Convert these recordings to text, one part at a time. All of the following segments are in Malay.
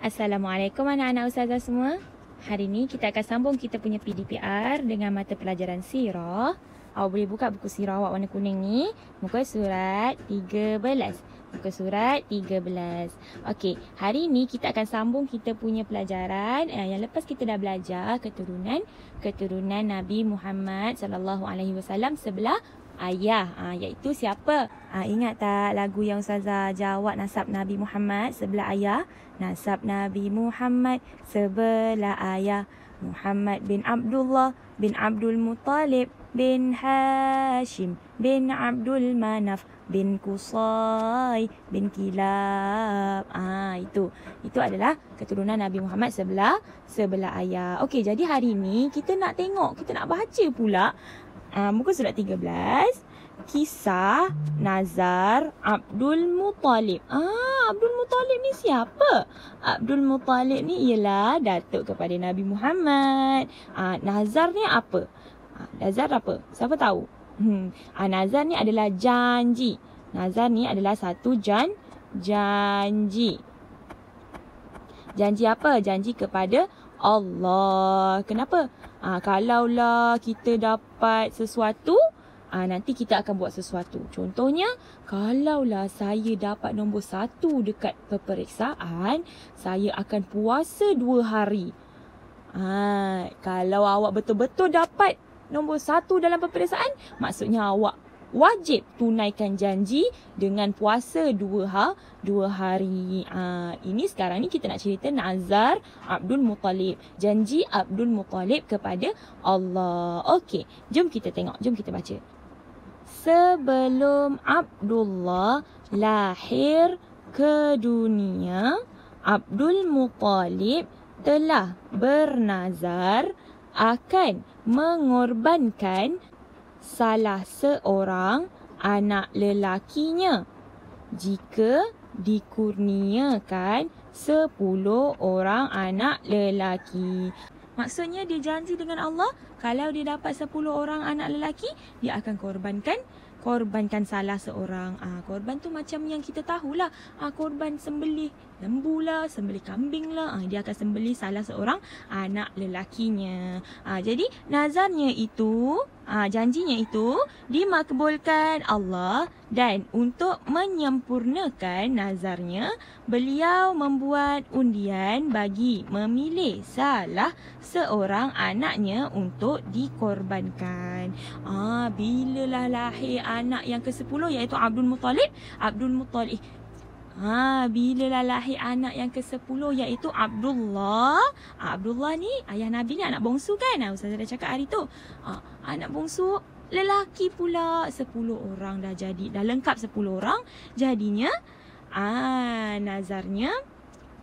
Assalamualaikum anak-anak ustazah semua. Hari ni kita akan sambung kita punya PDPR dengan mata pelajaran sirah. Awak boleh buka buku sirah awak warna kuning ni. Muka surat 13. Muka surat 13. Okey, hari ni kita akan sambung kita punya pelajaran yang lepas kita dah belajar keturunan Nabi Muhammad sallallahu alaihi wasallam sebelah ayah, iaitu siapa? Ingat tak lagu yang Ustazah jawab nasab Nabi Muhammad sebelah ayah? Nasab Nabi Muhammad sebelah ayah, Muhammad bin Abdullah bin Abdul Muttalib bin Hashim bin Abdul Manaf bin Qusay bin Kilab. Itu adalah keturunan Nabi Muhammad sebelah ayah. Okey, jadi hari ni kita nak baca pula muka surat 13, kisah Nazar Abdul Muttalib. Abdul Muttalib ni siapa? Abdul Muttalib ni ialah datuk kepada Nabi Muhammad. Nazar ni apa? Nazar apa? Siapa tahu? Nazar ni adalah janji. Nazar ni adalah satu janji. Janji apa? Janji kepada Allah. Kenapa? Kalaulah kita dapat sesuatu, nanti kita akan buat sesuatu. Contohnya, kalaulah saya dapat nombor 1 dekat peperiksaan, saya akan puasa 2 hari. Kalau awak betul-betul dapat nombor 1 dalam peperiksaan, maksudnya awak wajib tunaikan janji dengan puasa 2 hari. Ini sekarang ni kita nak cerita Nazar Abdul Muttalib. Janji Abdul Muttalib kepada Allah. Okey, jom kita tengok. Jom kita baca. Sebelum Abdullah lahir ke dunia, Abdul Muttalib telah bernazar akan mengorbankan salah seorang anak lelakinya jika dikurniakan 10 orang anak lelaki. Maksudnya dia janji dengan Allah, kalau dia dapat 10 orang anak lelaki, dia akan korbankan salah seorang. Korban tu macam yang kita tahulah. Korban sembelih lembu lah, sembelih kambing lah. Dia akan sembelih salah seorang anak lelakinya. Jadi nazarnya itu, janjinya itu dimakbulkan Allah, dan untuk menyempurnakan nazarnya, beliau membuat undian bagi memilih salah seorang anaknya untuk dikorbankan. Bilalah lahir anak yang ke-10 iaitu Abdul Muttalib. Bilalah lahir anak yang ke-10 iaitu Abdullah. Abdullah ni ayah Nabi ni anak bongsu kan? Ustazah dah cakap hari tu. Anak bongsu lelaki pula 10 orang dah jadi. Dah lengkap 10 orang. Jadinya nazarnya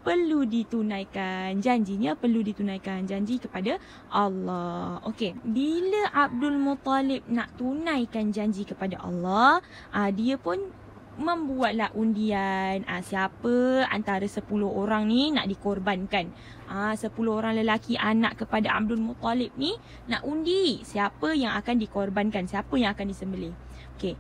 perlu ditunaikan. Janjinya perlu ditunaikan. Janji kepada Allah. Okey, bila Abdul Muttalib nak tunaikan janji kepada Allah, dia pun membuatlah undian. Siapa antara 10 orang ni nak dikorbankan. 10 orang lelaki anak kepada Abdul Muttalib ni nak undi siapa yang akan dikorbankan, siapa yang akan disembelih. Okey,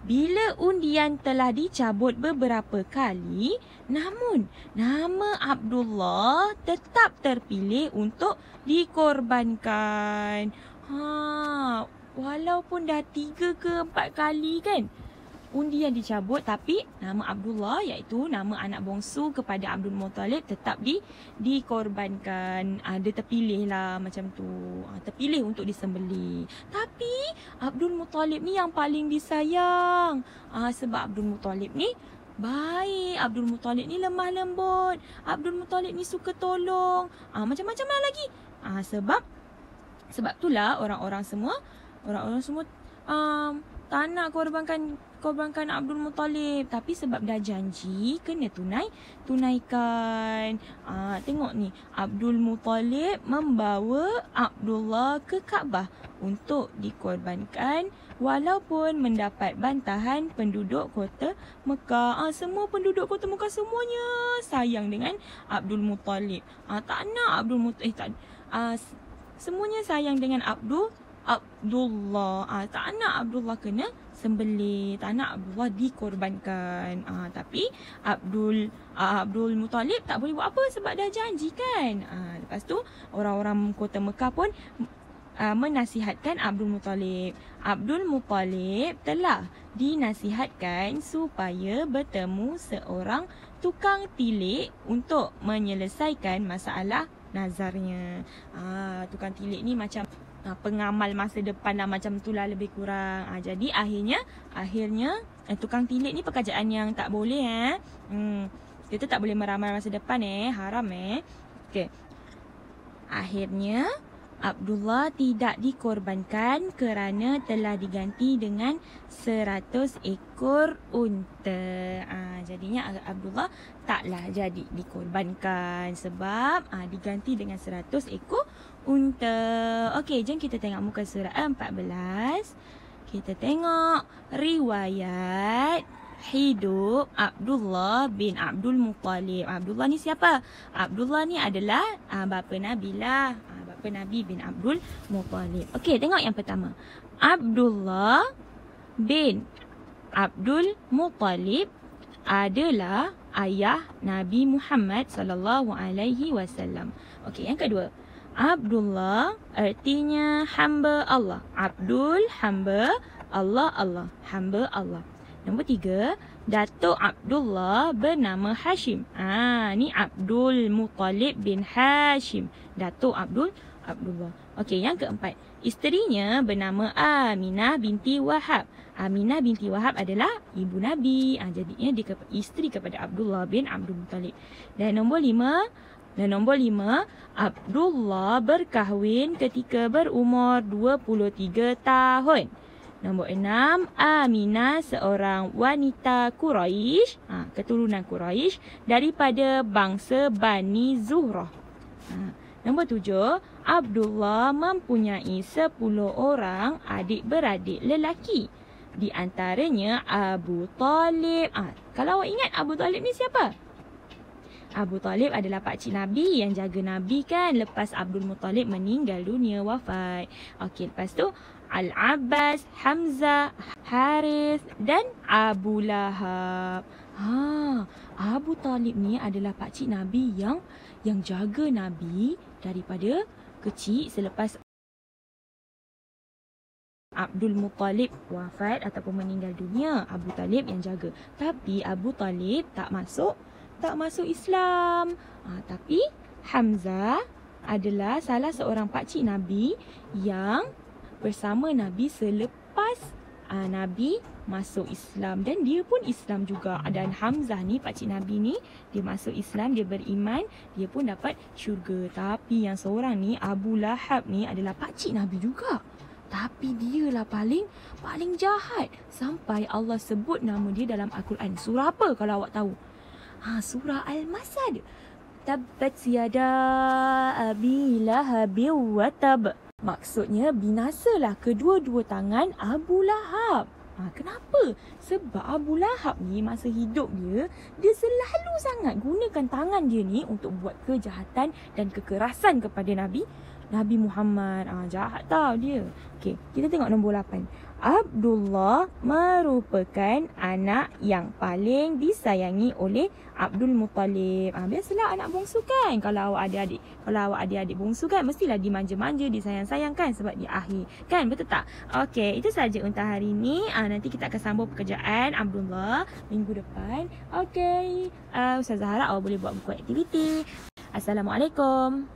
bila undian telah dicabut beberapa kali, namun nama Abdullah tetap terpilih untuk dikorbankan. Walaupun dah 3 ke 4 kali kan undian dicabut, tapi nama Abdullah, iaitu nama anak bongsu kepada Abdul Muttalib, tetap dikorbankan. Dia terpilih lah macam tu. Terpilih untuk disembelih. Tapi Abdul Muttalib ni yang paling disayang. Sebab Abdul Muttalib ni baik. Abdul Muttalib ni lemah lembut. Abdul Muttalib ni suka tolong. Macam-macam lah lagi. Sebab itulah orang-orang semua tak nak korbankan Abdul Muttalib. Tapi sebab dah janji, kena tunaikan. Tengok ni, Abdul Muttalib membawa Abdullah ke Kaabah untuk dikorbankan, walaupun mendapat bantahan penduduk kota Mekah. Semua penduduk kota Mekah semuanya sayang dengan Abdul Muttalib. Tak nak Abdul Muttalib, semuanya sayang dengan Abdullah. Tak nak Abdullah kena sembelih, tak nak Abdullah dikorbankan. Tapi Abdul Muttalib tak boleh buat apa sebab dah janji kan. Lepas tu orang-orang kota Mekah pun menasihatkan Abdul Muttalib. Abdul Muttalib telah dinasihatkan supaya bertemu seorang tukang tilik untuk menyelesaikan masalah nazarnya. Tukang tilik ni macam pengamal masa depan lah, macam tu lah lebih kurang. Jadi akhirnya tukang tilik ni pekerjaan yang tak boleh. Kita tak boleh meramal masa depan haram Okey. Akhirnya Abdullah tidak dikorbankan kerana telah diganti dengan 100 ekor unta. Jadinya Abdullah taklah jadi dikorbankan sebab diganti dengan 100 ekor unta. Okey, jom kita tengok muka surah 14. Kita tengok riwayat hidup Abdullah bin Abdul Muttalib. Abdullah ni siapa? Abdullah ni adalah bapa Nabi lah. Bapa Nabi bin Abdul Muttalib. Okey, tengok yang pertama. Abdullah bin Abdul Muttalib adalah ayah Nabi Muhammad sallallahu alaihi wasallam. Okey, yang kedua. Abdullah artinya hamba Allah. Abdul hamba, Allah Allah, hamba Allah. Nombor 3, Datuk Abdullah bernama Hashim. Ni Abdul Muttalib bin Hashim. Datuk Abdullah. Okey, yang keempat. Isterinya bernama Aminah binti Wahab. Aminah binti Wahab adalah ibu Nabi. Jadinya dia isteri kepada Abdullah bin Abdul Muttalib. Dan nombor 5, Abdullah berkahwin ketika berumur 23 tahun. Nombor 6, Aminah seorang wanita Quraisy, keturunan Quraisy daripada bangsa Bani Zuhrah. Nombor 7, Abdullah mempunyai 10 orang adik-beradik lelaki. Di antaranya Abu Talib. Kalau awak ingat Abu Talib ni siapa? Abu Talib adalah pakcik Nabi yang jaga Nabi kan lepas Abdul Muttalib meninggal dunia, wafat. Okey, lepas tu Al-Abbas, Hamzah, Harith dan Abu Lahab. Abu Talib ni adalah pakcik Nabi yang jaga Nabi daripada kecil selepas Abdul Muttalib wafat ataupun meninggal dunia. Abu Talib yang jaga. Tapi Abu Talib tak masuk Islam. Tapi Hamzah adalah salah seorang pakcik Nabi yang bersama Nabi selepas Nabi masuk Islam. Dan dia pun Islam juga. Dan Hamzah ni, pakcik Nabi ni, dia masuk Islam, dia beriman, dia pun dapat syurga. Tapi yang seorang ni, Abu Lahab ni adalah pakcik Nabi juga. Tapi dia lah paling jahat. Sampai Allah sebut nama dia dalam Al-Quran. Surah apa kalau awak tahu? Surah Al-Masad. Tabbat yada abi lahabi wa tab. Maksudnya binasalah kedua-dua tangan Abu Lahab. Kenapa? Sebab Abu Lahab ni masa hidup dia selalu sangat gunakan tangan dia ni untuk buat kejahatan dan kekerasan kepada Nabi Muhammad. Jahat tau dia. Okey, kita tengok nombor 8. Abdullah merupakan anak yang paling disayangi oleh Abdul Muttalib. Biasalah anak bongsu kan. Kalau awak ada adik bongsu kan, mestilah dimanja-manja, disayang-sayang kan sebab dia akhir. Kan, betul tak? Okey, itu saja untuk hari ini. Nanti kita akan sambung pekerjaan Abdullah minggu depan. Okey. Ustazah harap awak boleh buat buku aktiviti. Assalamualaikum.